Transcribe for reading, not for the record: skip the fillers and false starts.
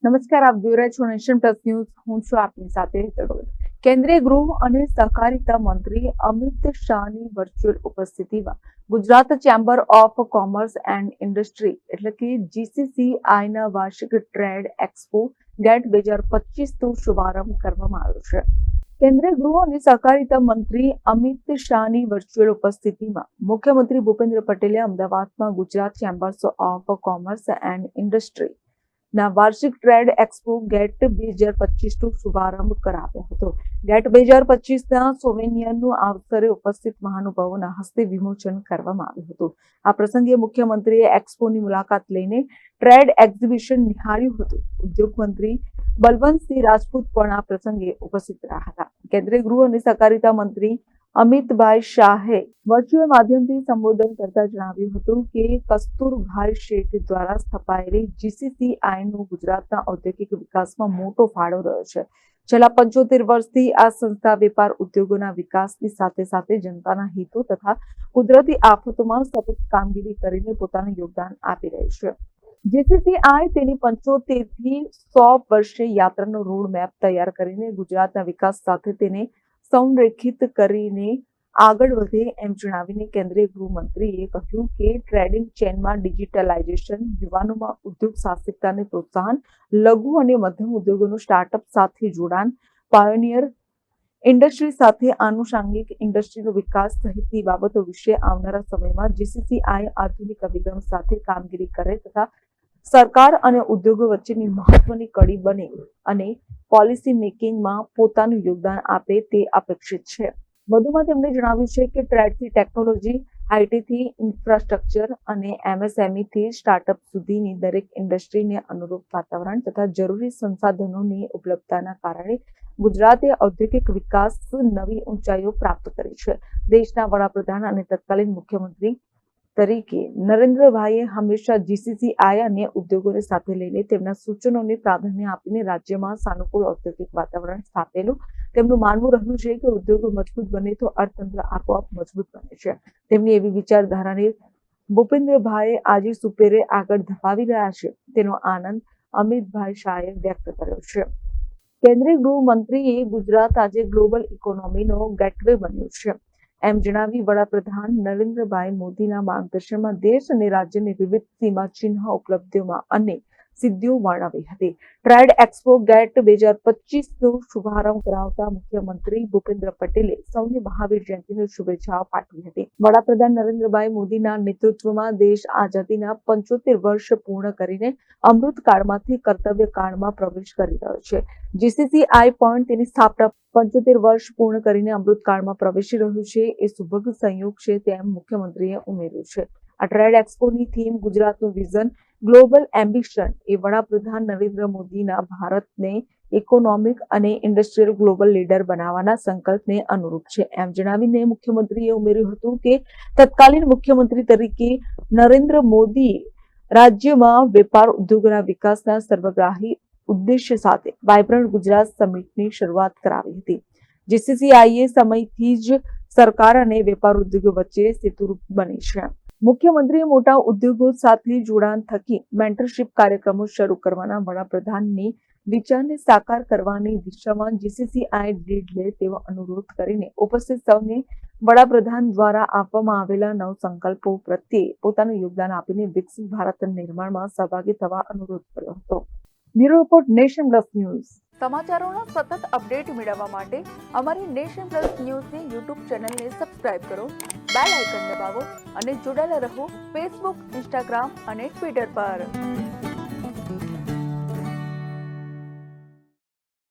નમસ્કાર, આપ જોઈ રહ્યા છો નેશન પ્લસ ન્યૂઝ. હું છું આપની સાથે હેતલ. કેન્દ્રીય ગૃહ અને સહકારિતા મંત્રી અમિત શાહની વર્ચ્યુઅલ ઉપસ્થિતિમાં Gujarat chamber of commerce and industry એટલે કે GCCIના વાર્ષિક ટ્રેડ એક્સપો ગેટ 2025નો શુભારંભ કરવામાં આવ્યો છે. કેન્દ્રીય ગૃહ અને સહકારિતા મંત્રી અમિત શાહની વર્ચ્યુઅલ ઉપસ્થિતિમાં મુખ્યમંત્રી ભૂપેન્દ્ર પટેલે અમદાવાદમાં Gujarat chambers of commerce and industry ના વાર્ષિક ટ્રેડ એક્સપો ગેટ 2025નો શુભારંભ કરાવ્યો હતો. ગેટ 2025ના સોવેનિયરનું અવસરે ઉપસ્થિત મહાનુભાવોના હસ્તે વિમોચન કરવામાં આવ્યું હતું. આ પ્રસંગે મુખ્યમંત્રીએ એક્સપોની મુલાકાત લઈને ટ્રેડ એક્ઝિબિશન નિહાળ્યું હતું. ઉદ્યોગ મંત્રી બલવંતસિંહ રાજપૂત પણ આ પ્રસંગે ઉપસ્થિત રહ્યા હતા. કેન્દ્રીય ગૃહ અને સહકારિતા મંત્રી અમિતભાઈ શાહે વર્ચ્યુઅલ માધ્યમથી સંબોધન કરતા જણાવ્યું હતું કે કસ્તુરભાઈ શેઠ દ્વારા સ્થપાયેલી GCCIનો ગુજરાતના ઔદ્યોગિક વિકાસમાં મોટો ફાળો રહ્યો છે. છેલ્લા 75 વર્ષથી આ સંસ્થા વેપાર ઉદ્યોગોના વિકાસની સાથે સાથે જનતાના હિતો તથા કુદરતી આફતોમાં સતત કામગીરી કરીને પોતાનું યોગદાન આપી રહી છે. GCCI તેની 75 થી 100 વર્ષે યાત્રાનો રોડ મેપ તૈયાર કરીને ગુજરાતના વિકાસ સાથે તેને સંરેખિત કરીને આગળ વધે એમ જણાવીને કેન્દ્રીય ગૃહમંત્રીએ કહ્યું કે ટ્રેડિંગ ચેનમાં ડિજિટલાઇઝેશન, યુવાનોમાં ઉદ્યોગ સાહસિકતાને પ્રોત્સાહન, લઘુ અને મધ્યમ ઉદ્યોગોનું સ્ટાર્ટઅપ સાથે જોડાણ, પાયોનિયર ઇન્ડસ્ટ્રી સાથે આનુષાંગિક ઇન્ડસ્ટ્રીનો વિકાસ સહિતની બાબતો વિશે આવનારા સમયમાં GCCI આધુનિક અભિગમ સાથે કામગીરી કરે તથા સરકાર અને ઉદ્યોગો વચ્ચેની મહત્વની કડી બને અને પોલિસી મેકિંગમાં પોતાનું યોગદાન આપે તે અપેક્ષિત છે. વધુમાં તેમણે જણાવ્યું છે કે ટ્રેડથી ટેકનોલોજી, આઈટીથી ઇન્ફ્રાસ્ટ્રક્ચર અને MSMEથી સ્ટાર્ટઅપ સુધીની દરેક ઇન્ડસ્ટ્રીને અનુરૂપ વાતાવરણ તથા જરૂરી સંસાધનોની ઉપલબ્ધતાના કારણે ગુજરાતે ઔદ્યોગિક વિકાસ નવી ઊંચાઈઓ પ્રાપ્ત કરી છે. દેશના વડાપ્રધાન અને તત્કાલીન મુખ્યમંત્રી તરીકે નરેન્દ્રભાઈએ હંમેશા GCCI અને ઉદ્યોગોને સાથે લઈને તેમના સૂચનોને પ્રાધાન્ય આપીને રાજ્યમાં સાનુકૂળ ઔદ્યોગિક વાતાવરણ સ્થાપેલું. તેમનું માનવું રહ્યું છે કે ઉદ્યોગો મજબૂત બને તો અર્થતંત્ર આપોઆપ મજબૂત બને છે. તેમની એવી વિચારધારાને ભૂપેન્દ્રભાઈ આજે સુપેરે આગળ ધપાવી રહ્યા છે તેનો આનંદ અમિતભાઈ શાહે વ્યક્ત કર્યો છે. કેન્દ્રીય ગૃહમંત્રીએ ગુજરાત આજે ગ્લોબલ ઇકોનોમીનો ગેટવે બન્યું છે એમ જણાવી વડાપ્રધાન નરેન્દ્રભાઈ મોદીના માર્ગદર્શનમાં દેશ અને રાજ્યની વિવિધ સીમાચિહ્ન ઉપલબ્ધિઓમાં અને સિદ્ધિઓ વર્ણવી હતી. ટ્રેડ એક્સપો ગેટ 2025નો શુભારંભ કરાવતા મુખ્યમંત્રી ભૂપેન્દ્ર પટેલે સૌને મહાવીર જયંતિની શુભેચ્છાઓ પાઠવી હતી. વડાપ્રધાન નરેન્દ્રભાઈ મોદીના નેતૃત્વમાં દેશ આઝાદીના 75 વર્ષ પૂર્ણ કરીને અમૃતકાળમાંથી કર્તવ્યકાળમાં પ્રવેશ કરી રહ્યો છે. GCCI પણ તેની સ્થાપના 75 વર્ષ પૂર્ણ કરીને અમૃતકાળમાં પ્રવેશી રહ્યું છે એ સુભગ સંયોગ છે તેમ મુખ્યમંત્રીએ ઉમેર્યું છે. આ ટ્રેડ એક્સપોની થીમ ગુજરાતનું વિઝન ગ્લોબલ એમ્બિશન એ વડાપ્રધાન નરેન્દ્ર મોદીના ભારતને ઇકોનોમિક અને ઇન્ડસ્ટ્રીયલ ગ્લોબલ લીડર બનાવવાના સંકલ્પને અનુરૂપ છે એમ જણાવીને મુખ્યમંત્રીએ ઉમેર્યું હતું કે તત્કાલીન મુખ્યમંત્રી તરીકે નરેન્દ્ર મોદીએ રાજ્યમાં વેપાર ઉદ્યોગોના વિકાસના સર્વગ્રાહી ઉદ્દેશ્ય સાથે વાઇબ્રન્ટ ગુજરાત સમિટની શરૂઆત કરાવી હતી. GCCI સમયથી જ સરકાર અને વેપાર ઉદ્યોગો વચ્ચે સેતુરૂપ બની છે. મુખ્યમંત્રીએ મોટા ઉદ્યોગો સાથે જોડાણ થકી મેન્ટરશિપ કાર્યક્રમો શરૂ કરવાના વડાપ્રધાનની વિચારને સાકાર કરવાની દિશામાં GCCI લીડ લે તેવો અનુરોધ કરીને ઉપસ્થિત સૌને વડાપ્રધાન દ્વારા આપવામાં આવેલા નવ સંકલ્પો પ્રત્યે પોતાનું યોગદાન આપીને વિકસિત ભારત નિર્માણમાં સહભાગી થવા અનુરોધ કર્યો હતો. Bureau report, Nation plus news. સમાચારોના સતત અપડેટ મેળવવા માટે અમારી નેશન પ્લસ ન્યૂઝની યુટ્યુબ ચેનલને સબસ્ક્રાઇબ કરો, બેલ આઇકન દબાવો અને જોડાયેલા રહો ફેસબુક, ઇન્સ્ટાગ્રામ અને ટ્વિટર પર.